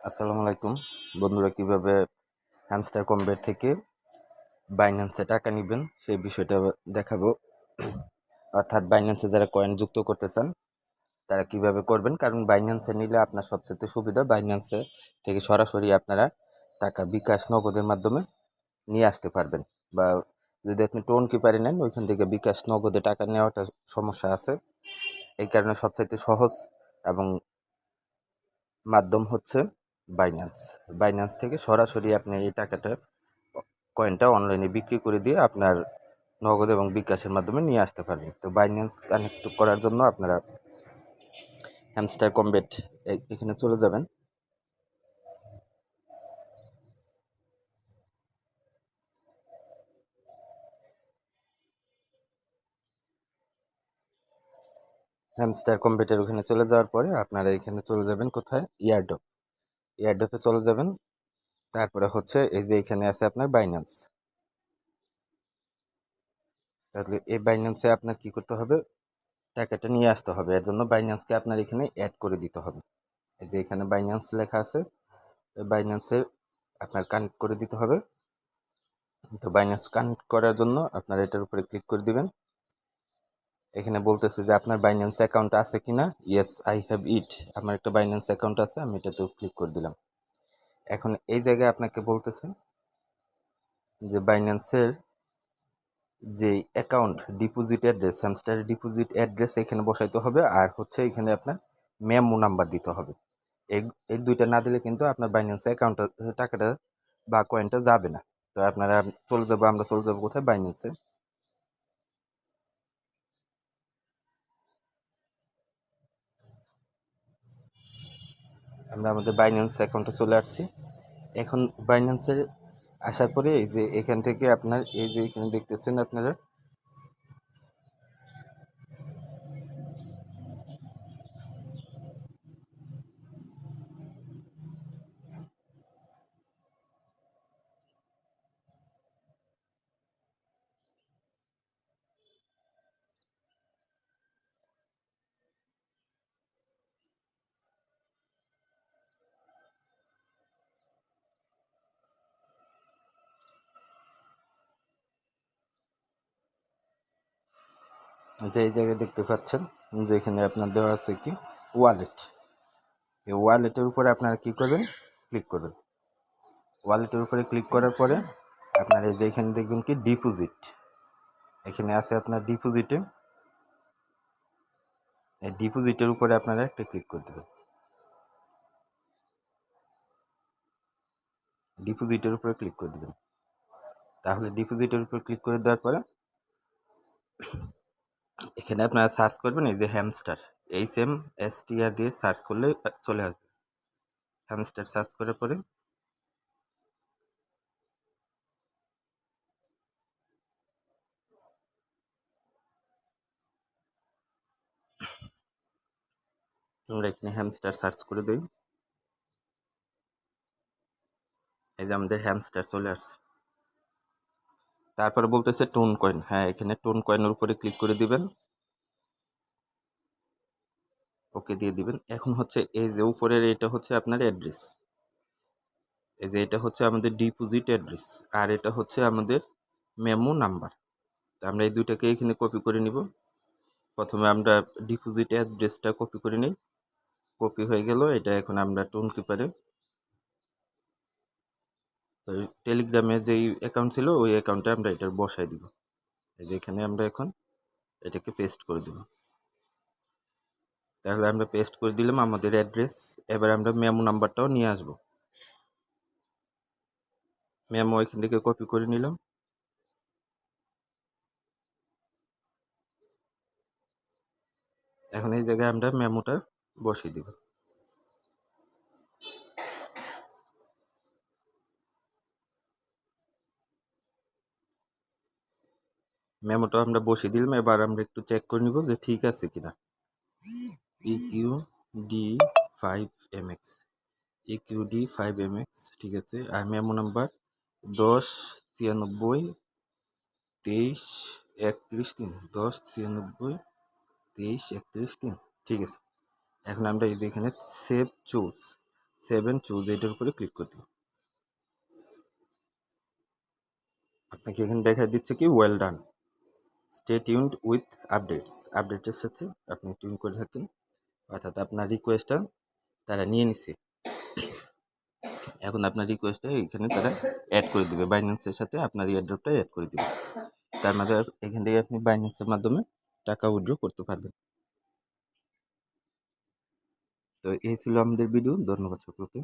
আসসালামু আলাইকুম বন্ধুরা, কিভাবে হ্যামস্টার কম্বেট থেকে বাইন্যান্সে টাকা নেবেন সেই বিষয়টা দেখাবো। অর্থাৎ বাইন্যান্সে যারা কয়েন যুক্ত করতে চান তারা কিভাবে করবেন, কারণ বাইন্যান্সে নিলে আপনার সবচেয়ে সুবিধা, বাইন্যান্সে থেকে সরাসরি আপনারা টাকা বিকাশ নগদের মাধ্যমে নিয়ে আসতে পারবেন। বা যদি আপনি টোন কিপারে নেন, ওইখান থেকে বিকাশ নগদে টাকা নেওয়াটা সমস্যা আছে। এই কারণে সবচাইতে সহজ এবং মাধ্যম হচ্ছে বাইন্যান্স। বাইন্যান্স থেকে সরাসরি আপনি এই কয়েনটা অনলাইনে বিক্রি করে দিয়ে আপনার নগদ এবং বিকাশের মাধ্যমে নিয়ে আসতে পারবেন। তো বাইন্যান্স কানেক্ট করার জন্য আপনারা হ্যামস্টার কম্বেট এখানে চলে যাবেন। হ্যামস্টার কম্বেটের ওখানে চলে যাওয়ার পরে আপনারা এখানে চলে যাবেন কোথায়, ইয়ারডপে চলে যাবেন। তারপরে হচ্ছে এই যে এখানে আছে আপনার বাইন্যান্স। তাহলে এই বাইন্যান্সে আপনার কি করতে হবে, টাকাটা নিয়ে আসতে হবে। এর জন্য বাইন্যান্সকে আপনার এখানে অ্যাড করে দিতে হবে। এই যে এখানে বাইন্যান্স লেখা আছে, বাইন্যান্সে আপনার কানেক্ট করে দিতে হবে। তো বাইন্যান্স কানেক্ট করার জন্য আপনারা এটার উপরে ক্লিক করে দিবেন। এখানে বলতেছে যে আপনার বাইন্যান্স অ্যাকাউন্ট আছে কিনা। Yes, I have it. আমার একটা বাইন্যান্স অ্যাকাউন্ট আছে, আমি এটাতেও ক্লিক করে দিলাম। এখন এই জায়গায় আপনাকে বলতেছে যে বাইন্যান্সের যে account deposit address, hamster deposit address এখানে বসাইতে হবে, আর হচ্ছে এখানে আপনার মেমো নাম্বার দিতে হবে। এই এই দুইটা না দিলে কিন্তু আপনার বাইন্যান্স অ্যাকাউন্টটা টাকাটা বা কয়েনটা যাবে না। তো আপনারা আমরা চলে যাবো কোথায়, বাইন্যান্সে। আমরা আমাদের বাইন্যান্স অ্যাকাউন্টে চলে আসছি। এখন বাইন্যান্সে আসার পরে এই যে এখান থেকে আপনার এই যে এখানে দেখতেছেন আপনারা, যে এই জায়গায় দেখতে পাচ্ছেন যে এখানে আপনার দেওয়া আছে কি ওয়ালেট। এই ওয়ালেটের উপরে আপনারা কি করবেন, ক্লিক করবেন। ওয়ালেটের উপরে ক্লিক করার পরে আপনার এই যে এখানে দেখবেন কি ডিপোজিট, এখানে আছে আপনার ডিপোজিটে। এই ডিপোজিটের উপরে আপনারা একটা ক্লিক করে দেবেন। ডিপোজিটের উপরে ক্লিক করে দেবেন। তাহলে ডিপোজিটের উপর ক্লিক করে দেওয়ার পরে এখানে আপনারা সার্চ করবেন এই যে হ্যামস্টার, HMSTR দিয়ে সার্চ করলে চলে আসবে। হ্যামস্টার সার্চ করার পরে আমরা এখানে হ্যামস্টার সার্চ করে দিই। এই যে আমাদের হ্যামস্টার চলে আসছে। তারপরে বলতেছে টোন কয়েন। হ্যাঁ, এখানে টোন কয়েনের উপরে ক্লিক করে দিবেন, ওকে দিয়ে দিবেন। এখন হচ্ছে এই যে উপরের এটা হচ্ছে আপনার অ্যাড্রেস, এই যে এটা হচ্ছে আমাদের ডিপোজিট অ্যাড্রেস, আর এটা হচ্ছে আমাদের মেমো নাম্বার। তো আমরা এই দুইটাকে এখানে কপি করে নিব। প্রথমে আমরা ডিপোজিট অ্যাড্রেসটা কপি করে নিই। কপি হয়ে গেল। এটা এখন আমরা টোন কিপারে, তো টেলিগ্রামে যেই অ্যাকাউন্ট ছিল ওই অ্যাকাউন্টে আমরা এটা বসাই দিব। এই যে এখানে আমরা এখন এটাকে পেস্ট করে দিব। তাহলে আমরা পেস্ট করে দিলাম আমাদের অ্যাড্রেস। এবার আমরা মেমো নাম্বারটাও নিয়ে আসব। মেমো এখান থেকে কপি করে নিলাম। এখন এই জায়গায় আমরা মেমোটা বসিয়ে দিব। মেমোটা আমরা বসিয়ে দিলাম। এবার আমরা একটু চেক করে নিব যে ঠিক আছে কিনা। EQD5MX, EQD5MX ঠিক আছে। আর মেমো নাম্বার 10 93 23 31 3, 10 93 23 31 3, ঠিক আছে। এখন আমরা এই যে এখানে save choose save and choose এটার উপরে ক্লিক করতে হবে। আপনাকে এখানে দেখা দিচ্ছে কি well done, stay tuned with updates, আপডেটের সাথে আপনি টিউন করে থাকেন, অর্থাৎ আপনার রিকোয়েস্টটা তারা নিয়ে নিছে। এখন আপনার রিকোয়েস্টটা এখানে তারা অ্যাড করে দেবে, বাইন্যান্সের সাথে আপনার এয়ারড্রপটা অ্যাড করে দেবে। তার মধ্যে এখান থেকে আপনি বাইন্যান্সের মাধ্যমে টাকা উইথড্র করতে পারবেন। তো এই ছিল আমাদের ভিডিও। ধন্যবাদ সকলকে।